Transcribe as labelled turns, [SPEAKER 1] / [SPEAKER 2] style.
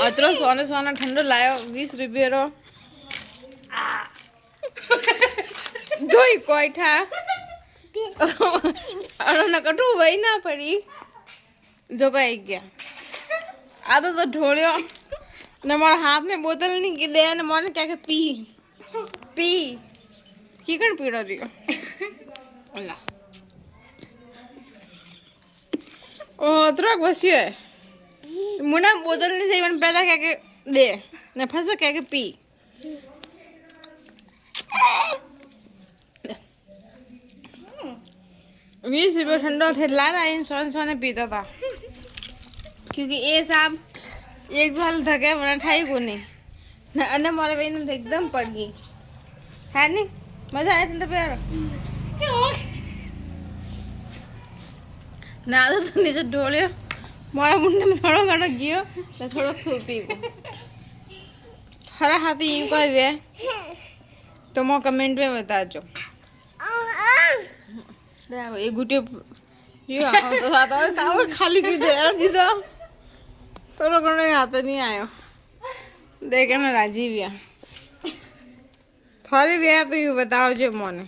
[SPEAKER 1] अतरो सोने सोना ठंडो लायो 20 रुपये रो दोई कोइठा और न कटू वही ना पड़ी जो कही गया आधा तो ढोलियो न मोर हाथ में बोतल नहीं की दे न मन क्या के पी पी की कण पीड़ा रियो अल्लाह ओ अतरो बसियो है मुना बोतल नहीं सही मन पहला क्या के दे न फंसा क्या के पी 20 रुपये ठंडा ठेला रहा इन सोने सोने पीता था क्योंकि ये साहब एक साल थके बना ठाई को नहीं ना अन्य मारे भाई ने एकदम पड़ गई है नहीं मजा आया ठंडा प्यार ना तो नीचे ढोले मारा मुंडे में थोड़ा घना गियो तो थोड़ा खूब पी को हरा हाथी इनको है तो मो कमेंट में बता जो ये गुटे ये तो साथ है काम खाली की दे यार जीतो तोरो कोने हाथ नहीं आयो देखे ना राजी भी थोड़ी भी है तो यू बताओ जो मोने